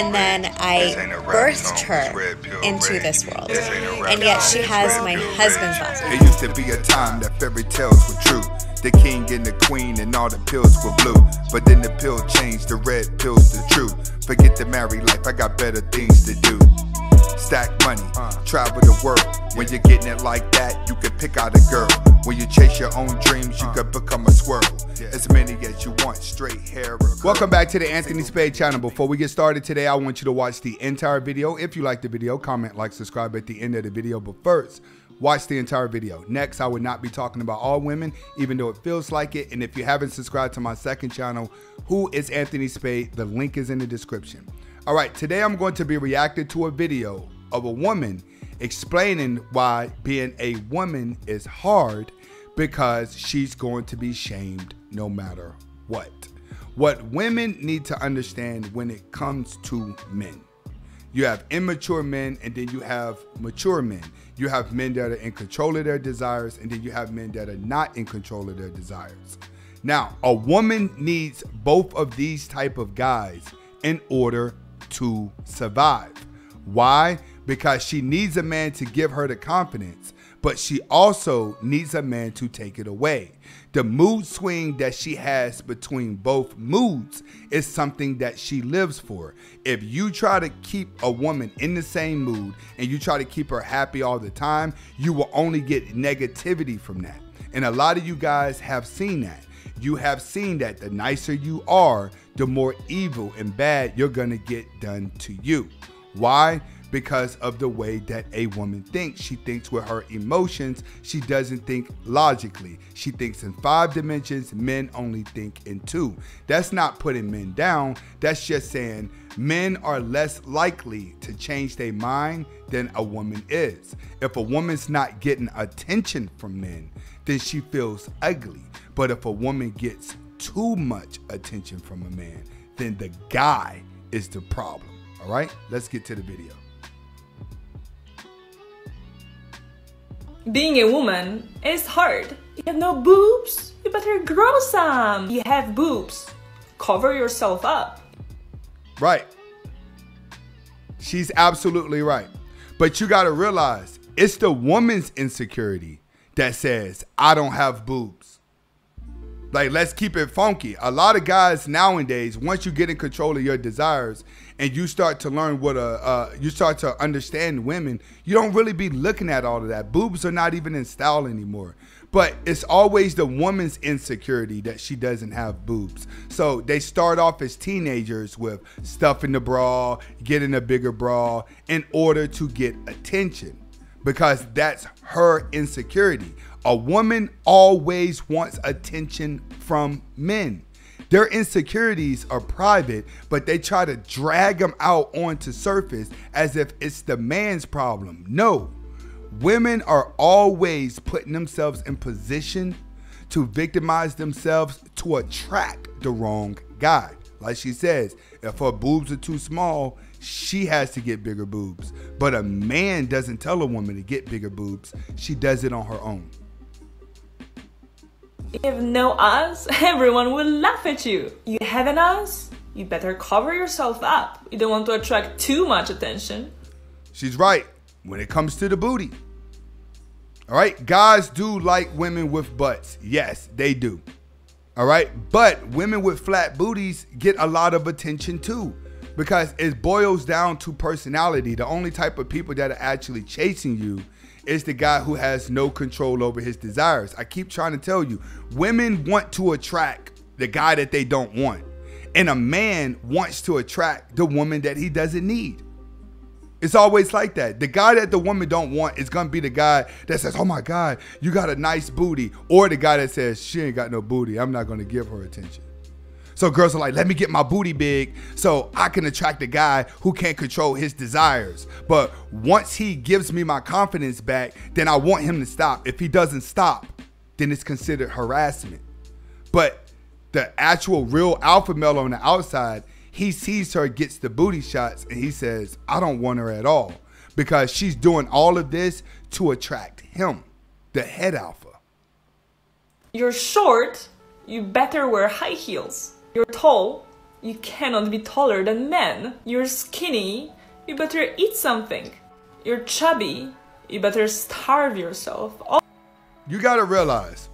and then I birthed her into this world. And yet she has my husband's last name. It used to be a time that fairy tales were true. The king and the queen and all the pills were blue. But then the pill changed, the red pill's the truth. Forget the married life, I got better things to do. Stack money, travel the world. When you're getting it like that, you can pick out a girl. When you chase your own dreams, you can become a squirrel. As many as you want, straight hair. Welcome back to the Anthony Spade channel. Before we get started today, I want you to watch the entire video. If you like the video, comment, like, subscribe at the end of the video. But first, watch the entire video. Next, I would not be talking about all women, even though it feels like it. And if you haven't subscribed to my second channel, Who is Anthony Spade? The link is in the description. All right, today I'm going to be reacting to a video of a woman explaining why being a woman is hard because she's going to be shamed no matter what. What women need to understand when it comes to men. You have immature men, and then you have mature men. You have men that are in control of their desires, and then you have men that are not in control of their desires. Now, a woman needs both of these type of guys in order to survive. Why? Because she needs a man to give her the confidence, but she also needs a man to take it away. The mood swing that she has between both moods is something that she lives for. If you try to keep a woman in the same mood and you try to keep her happy all the time, you will only get negativity from that. And a lot of you guys have seen that. You have seen that the nicer you are, the more evil and bad you're gonna get done to you. Why? Because of the way that a woman thinks. She thinks with her emotions. She doesn't think logically. She thinks in 5 dimensions. Men only think in 2. That's not putting men down. That's just saying men are less likely to change their mind than a woman is. If a woman's not getting attention from men, then she feels ugly. But if a woman gets too much attention from a man, then the guy is the problem. All right, let's get to the video. Being a woman is hard. You have no boobs? You better grow some. You have boobs. Cover yourself up. Right. She's absolutely right. But you got to realize it's the woman's insecurity that says, I don't have boobs. Like, let's keep it funky. A lot of guys nowadays, once you get in control of your desires and you start to learn what you start to understand women, you don't really be looking at all of that. Boobs are not even in style anymore. But it's always the woman's insecurity that she doesn't have boobs. So they start off as teenagers with stuffing the bra, getting a bigger bra in order to get attention, because that's her insecurity. A woman always wants attention from men. Their insecurities are private, but they try to drag them out onto surface as if it's the man's problem. No, women are always putting themselves in position to victimize themselves to attract the wrong guy. Like she says, if her boobs are too small, she has to get bigger boobs. But a man doesn't tell a woman to get bigger boobs. She does it on her own. If you have no ass, everyone will laugh at you. You have an ass? You better cover yourself up. You don't want to attract too much attention. She's right when it comes to the booty. All right, guys do like women with butts. Yes, they do. All right, but women with flat booties get a lot of attention too, because it boils down to personality. The only type of people that are actually chasing you is the guy who has no control over his desires. I keep trying to tell you, women want to attract the guy that they don't want, and a man wants to attract the woman that he doesn't need. It's always like that. The guy that the woman don't want is gonna be the guy that says, oh my God, you got a nice booty, or the guy that says, she ain't got no booty, I'm not gonna give her attention. So girls are like, let me get my booty big so I can attract a guy who can't control his desires. But once he gives me my confidence back, then I want him to stop. If he doesn't stop, then it's considered harassment. But the actual real alpha male on the outside, he sees her, gets the booty shots, and he says, I don't want her at all, because she's doing all of this to attract him, the head alpha. You're short, you better wear high heels. You're tall, You cannot be taller than men. You're skinny, you better eat something. You're chubby, you better starve yourself. You gotta realize,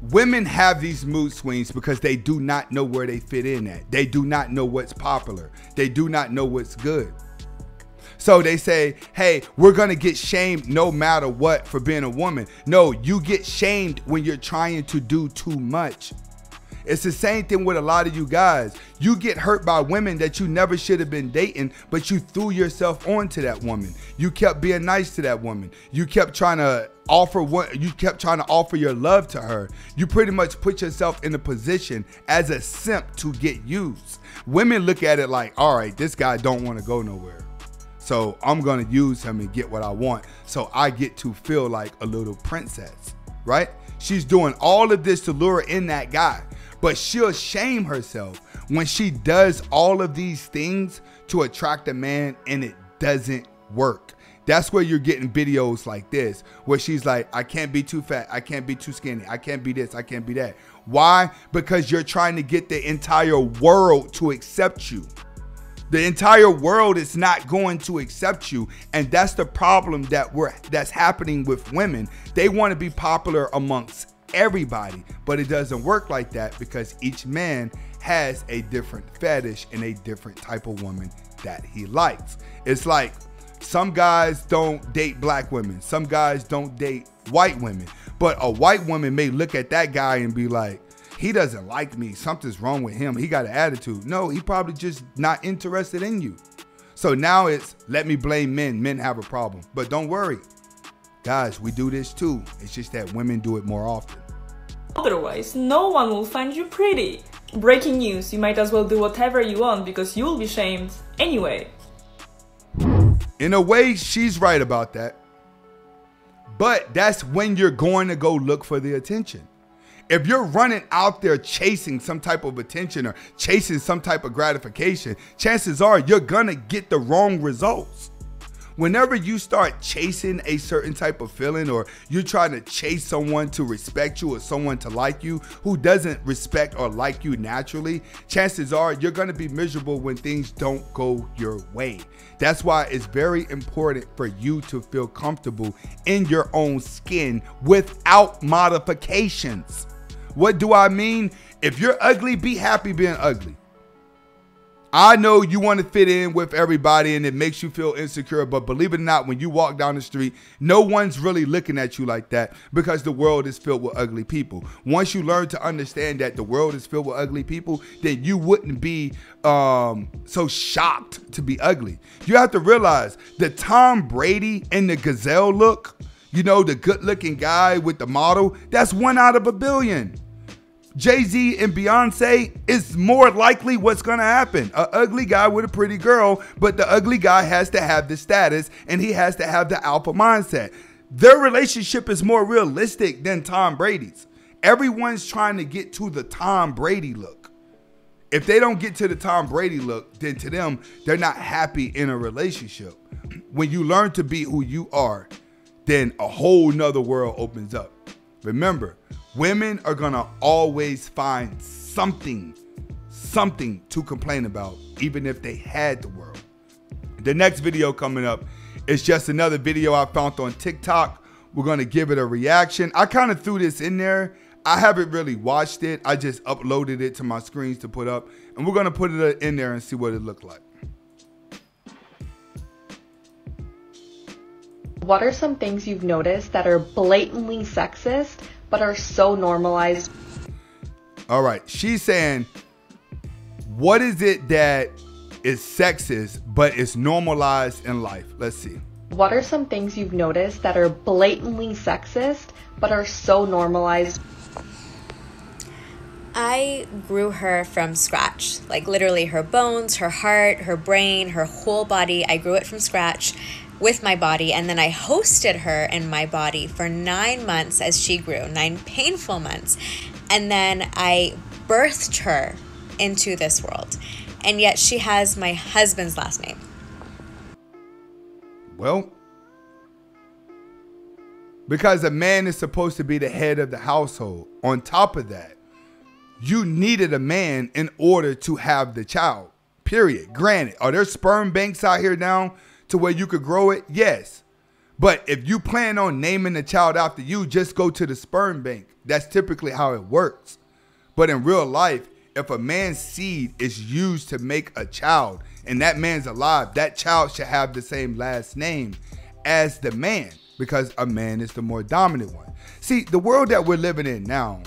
women have these mood swings because they do not know where they fit in at. They do not know what's popular. They do not know what's good. So they say, hey, we're gonna get shamed no matter what for being a woman. No, you get shamed when you're trying to do too much. It's the same thing with a lot of you guys. You get hurt by women that you never should have been dating, but you threw yourself onto that woman. You kept being nice to that woman. You kept trying to offer your love to her. You pretty much put yourself in a position as a simp to get used. Women look at it like, all right, this guy don't want to go nowhere, so I'm gonna use him and get what I want, so I get to feel like a little princess, right? She's doing all of this to lure in that guy. But she'll shame herself when she does all of these things to attract a man and it doesn't work. That's where you're getting videos like this, where she's like, I can't be too fat, I can't be too skinny, I can't be this, I can't be that. Why? Because you're trying to get the entire world to accept you. The entire world is not going to accept you, and that's the problem that's happening with women. They want to be popular amongst everybody, but it doesn't work like that because each man has a different fetish and a different type of woman that he likes. It's like some guys don't date black women, some guys don't date white women, but a white woman may look at that guy and be like, he doesn't like me, something's wrong with him, he got an attitude. No, he probably just not interested in you. So now it's, let me blame men have a problem. But don't worry, guys, we do this too. It's just that women do it more often. Otherwise, no one will find you pretty. Breaking news, you might as well do whatever you want because you'll be shamed anyway. In a way, she's right about that. But that's when you're going to go look for the attention. If you're running out there chasing some type of attention or chasing some type of gratification, chances are you're gonna get the wrong results. Whenever you start chasing a certain type of feeling, or you're trying to chase someone to respect you or someone to like you who doesn't respect or like you naturally, chances are you're going to be miserable when things don't go your way. That's why it's very important for you to feel comfortable in your own skin without modifications. What do I mean? If you're ugly, be happy being ugly. I know you want to fit in with everybody and it makes you feel insecure, but believe it or not, when you walk down the street, no one's really looking at you like that because the world is filled with ugly people. Once you learn to understand that the world is filled with ugly people, then you wouldn't be so shocked to be ugly. You have to realize the Tom Brady and the gazelle look, you know, the good looking guy with the model, that's 1 out of a billion. Jay-Z and Beyonce is more likely what's gonna happen. An ugly guy with a pretty girl, but the ugly guy has to have the status and he has to have the alpha mindset. Their relationship is more realistic than Tom Brady's. Everyone's trying to get to the Tom Brady look. If they don't get to the Tom Brady look, then to them, they're not happy in a relationship. When you learn to be who you are, then a whole nother world opens up. Remember, women are gonna always find something to complain about, even if they had the world. The next video coming up is just another video I found on TikTok. We're gonna give it a reaction. I kind of threw this in there. I haven't really watched it. I just uploaded it to my screens to put up, and we're gonna put it in there and see what it looked like. What are some things you've noticed that are blatantly sexist but are so normalized? All right, she's saying, what is it that is sexist but is normalized in life? Let's see. What are some things you've noticed that are blatantly sexist but are so normalized? I grew her from scratch, like literally her bones, her heart, her brain, her whole body. I grew it from scratch with my body, and then I hosted her in my body for 9 months as she grew, 9 painful months, and then I birthed her into this world, and yet she has my husband's last name. Well, because a man is supposed to be the head of the household. On top of that, you needed a man in order to have the child, period. Granted, are there sperm banks out here now to where you could grow it? Yes. But if you plan on naming the child after you, just go to the sperm bank. That's typically how it works. But in real life, if a man's seed is used to make a child and that man's alive, that child should have the same last name as the man, because a man is the more dominant one. See, the world that we're living in now,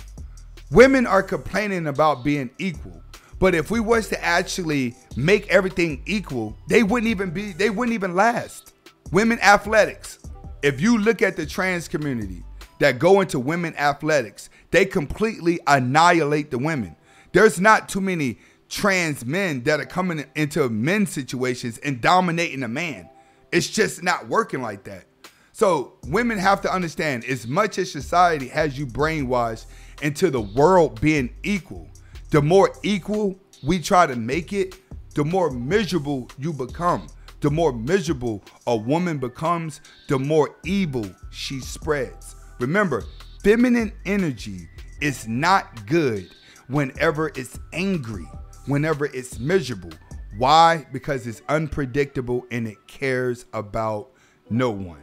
women are complaining about being equal. But if we was to actually make everything equal, they wouldn't even last. Women athletics. If you look at the trans community that go into women athletics, they completely annihilate the women. There's not too many trans men that are coming into men's situations and dominating a man. It's just not working like that. So women have to understand, as much as society has you brainwashed into the world being equal, the more equal we try to make it, the more miserable you become. The more miserable a woman becomes, the more evil she spreads. Remember, feminine energy is not good whenever it's angry, whenever it's miserable. Why? Because it's unpredictable and it cares about no one.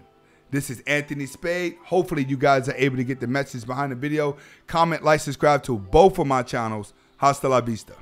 This is Anthony Spade. Hopefully you guys are able to get the message behind the video. Comment, like, subscribe to both of my channels. Hasta la vista.